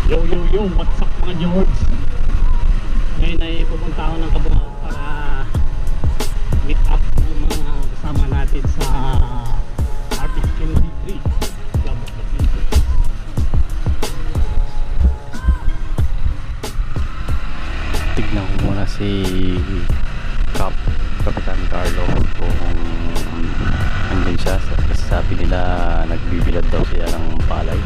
Yo yo yo, what's up mga George? Ngayon ay pupunta ako ng Kabuhaw para meet up ng mga kasama natin sa RP23 Club of the Philippines. Tignan ko muna si Kapitan Carlo kung andun siya. Sabi nila nagbibilad daw siya ng palay.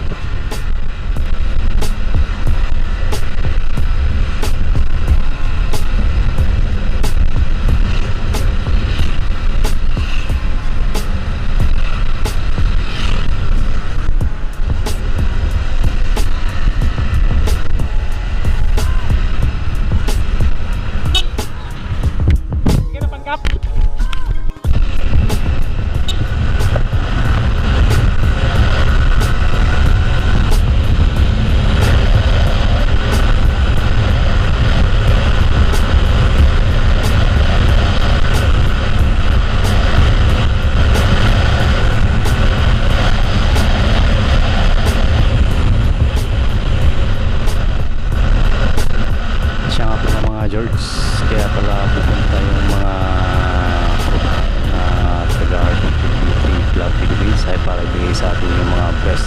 George, kaya pala pupunta yung mga taga RP23 Club Philippines ay para ibigay sa atin yung mga press.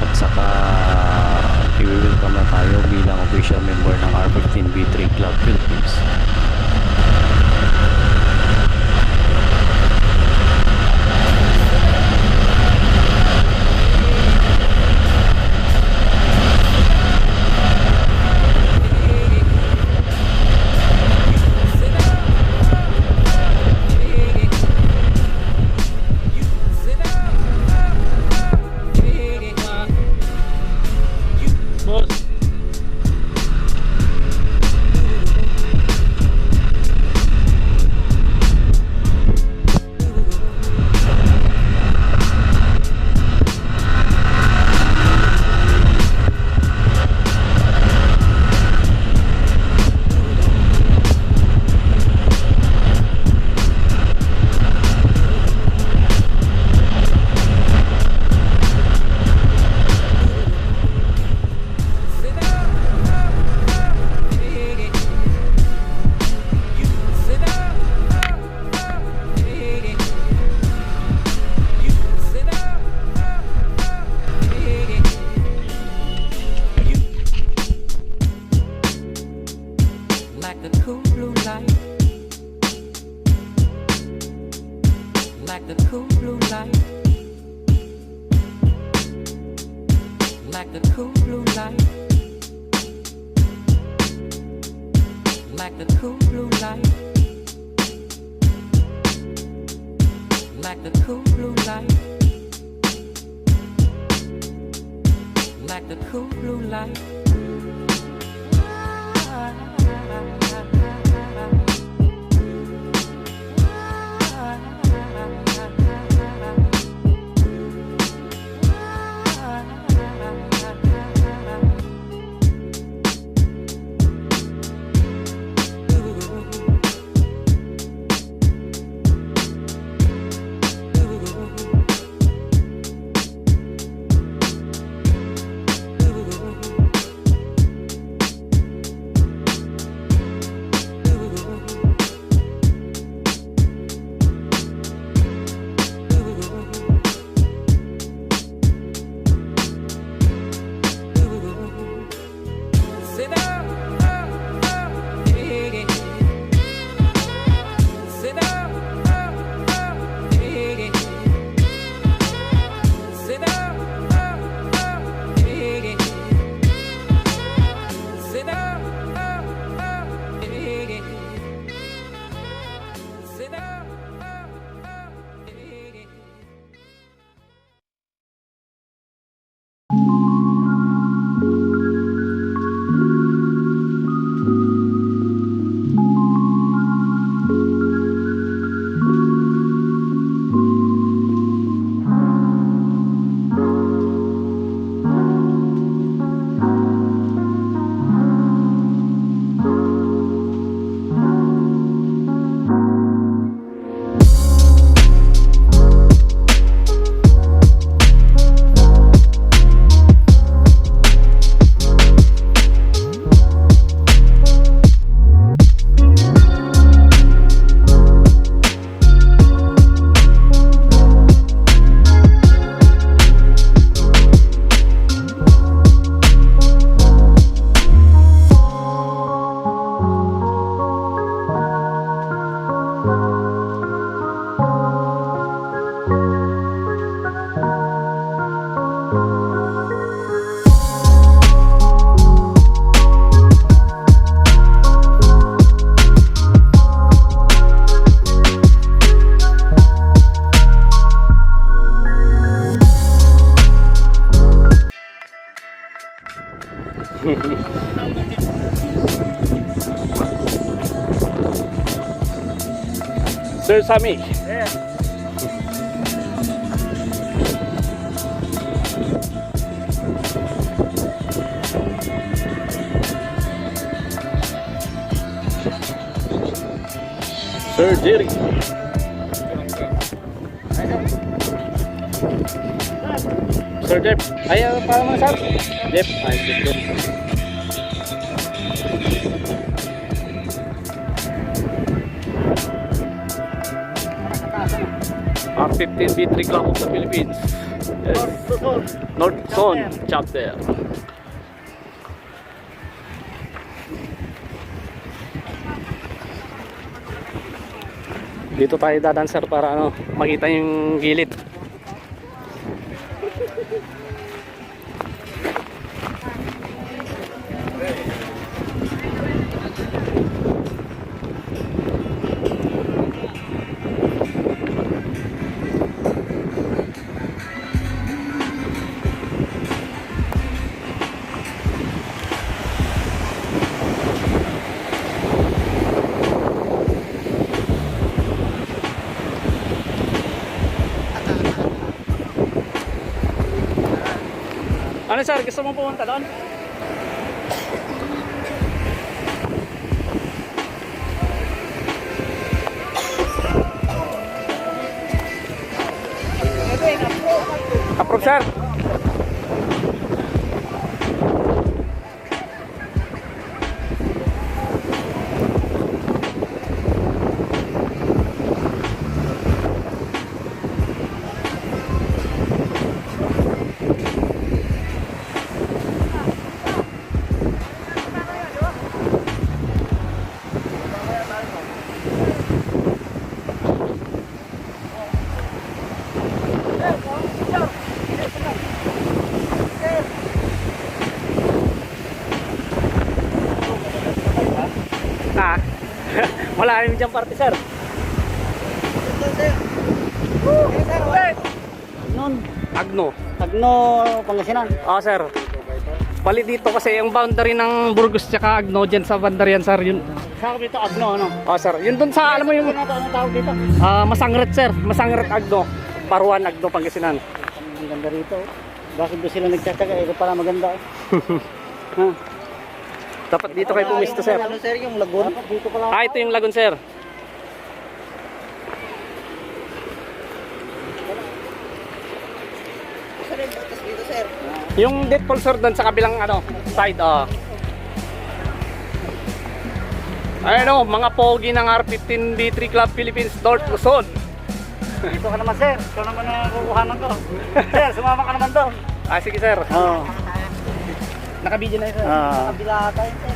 At saka i-welcome na tayo bilang official member ng RP23 Club Philippines. Like the cool blue light, like the cool blue light, like the cool blue light, like the cool blue light, like the cool blue light. Sir Sammy. Sir Jerry. Sir Jeff. Ay, paano mo sir? Jeff. Ay, Jeff. R15 B3 Club of the Philippines. Yes. North Zone Chapter. Dito tayo dadaan sir para ano, makita yung gilid. Ano sir, gusto mong pumunta doon? Approve sir. Wala rin dyan party sir. Agno. Agno, Pangasinan. Oo sir. Bali dito kasi yung boundary ng Burgos tsaka Agno dyan sa bandarian sir yun. Sa dito, Agno, ano? Oo sir. Yun dun sa alam mo yung Ano tawag dito? Masangret sir. Masangret Agno. Paruan Agno Pangasinan. Ang ganda rito. Bakit ba sila nagtsatsaga? Ito pala maganda. Ha? Dapat dito kayo pumisto sir. Ano sir, yung lagoon? Dito pala. Ito yung lagoon sir. Dito sir. Yung dead fall sir doon sa kabilang ano, side. Ayun mga pogi ng R15 B3 Club Philippines North Luzon. Dito ka naman sir. Ito naman ang kukuhanan ko. Sir, sumama ka naman doon. Sige sir. Oo. Naka-video na yun sir. Kabila tayo sir.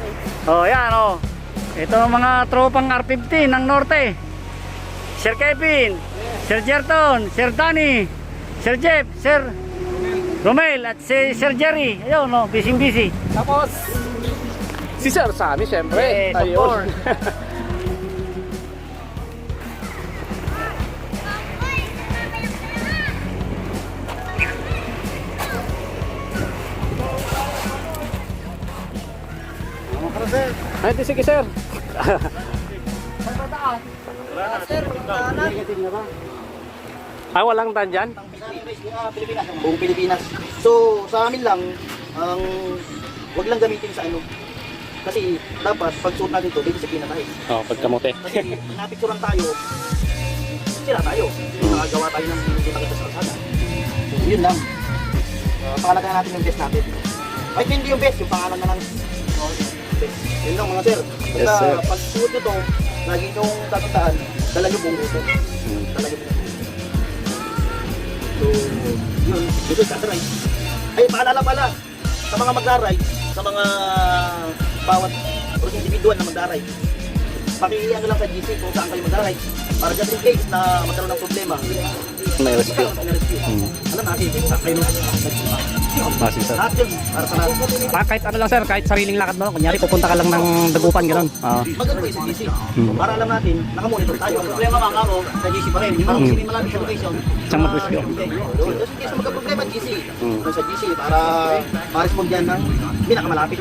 Yan Ito ang mga tropang R15 ng Norte. Sir Kevin, Sir Jerton, Sir Danny, Sir Jeff, Sir Romel at si Sir Jerry. Ayun busy. Tapos, si Sir Sammy, syempre. Ayun. Ay, sige sir. Negative na ba? Ay, walang tan dyan? Pilipinas. Buong Pilipinas. So, sa amin lang, wag lang gamitin sa ano. Kasi dapat pag suot natin ito, disiplina tayo. Pagkamote. Kasi napicturan tayo, sila tayo. Nakagawa tayo ng hindi makita sa kalsada. So, yun lang. Pangalagaan natin yung best natin. Kahit hindi yung best, yung pangalan na lang. Best. Yun lang mga sir. Yes, sir. Pag suot nyo to, lagi nyong tatandaan, dala nyo buong gusto. Dala nyo buong gusto. So, yun. Dito sa ride. Ay, paalala pala, sa mga magra-ride, sa mga bawat individual na magra-ride, pakiiyan lang sa GC kung saan kayo magra-ride para just in case na magkaroon ng problema. May rescue. Alam natin, sa kayo Sige sir. lahat yun, para sa lahat. Kahit ano lang sir, kahit sariling lakad mo, kunyari pupunta ka lang ng Dagupan, gano'n. Maganda po yung sa GC. Para alam natin, nakamonitor tayo. Ang problema mga kamo, sa GC pa rin. Yung mga hindi malapit sa location. Isang mag-rescue. Just in case na magka-problema, GC. Sa GC, para ma-respond yan ng pinakamalapit.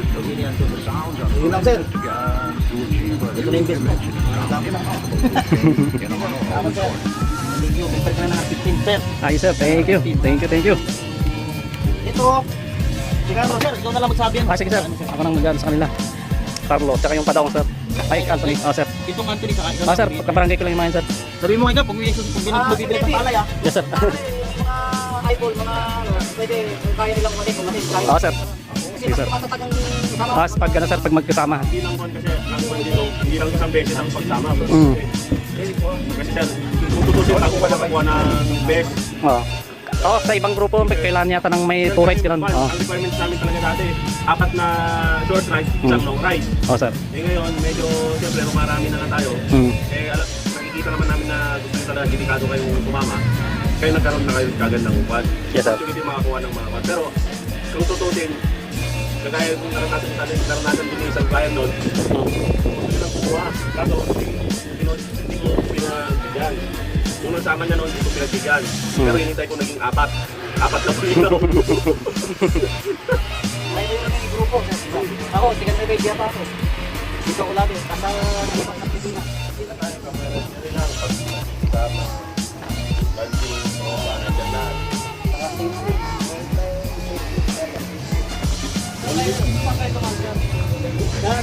Yun lang sir. Ito na yung best mo. Tama sir. Thank you. Bumper ka na ng R15 sir. Ayos sir, thank you. Thank you, thank you. Ito. Sigaro sir, ikaw na lang magsabi yan. Sige sir, ako nang mag sa kanila. Carlo, tsaka yung Padaong sir. Ay, Anthony. Sir. Itong Anthony saka ikaw. Sir, pagkabarangay ko lang yung mga yun, sir. Sabi mo nga pag bibili ng palay ah. Yes sir. Mga eyeball, mga pwede kung kaya nilang umatin, kaya. Sir. Kasi Yes, sir. mas matatag ang Pag ano sir, pag magkasama. Hindi lang kon kasi ang kon dito, hindi lang isang beses ang pagsama. Kasi sir, kung tutusin ako pa nakakuha ng best. Oo. Sa ibang grupo, kailangan yata ng may 2 rides ganun. Ang requirements namin talaga dati, 4 na short ride, isang long ride. Sir. Ngayon, medyo siyempre marami na tayo. Nakikita naman namin na gusto nyo talaga dedikado kayong kumama. Kaya nagkaroon na kayo kagad ng upad. Yes, sir. Hindi makakuha ng mga upad. Pero kung tutusin, kagaya kung naranasan din yung isang client doon, gusto nyo lang kukuha. Kaso, hindi ko pinagbigyan. Nung nasama niya noon, hindi ko pinagbigyan. Pero hinintay ko naging 4. 4 na po yun. May yung grupo. Ako, sikat na media pa ako. Dito ko lagi. Kasa sa pisina.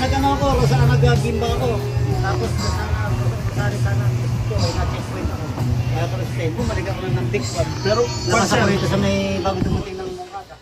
Nag-ano ako, nag-gimba ako. Tapos sana ito, ay na-checkpoint ako. Kaya ko rin bumalik ako ng big one. Pero, Labas ako rito sa may bago dumating ng Mongada.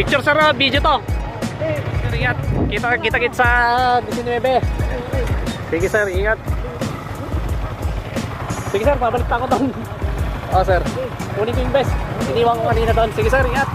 Picture sir, video to. Sir, ingat. Kita sa 19. Sige sir, ingat. Sige sir, pabalik pa ako doon. Oh sir, kunin ko yung best. Iniwan ko kanina doon. Sige sir, ingat.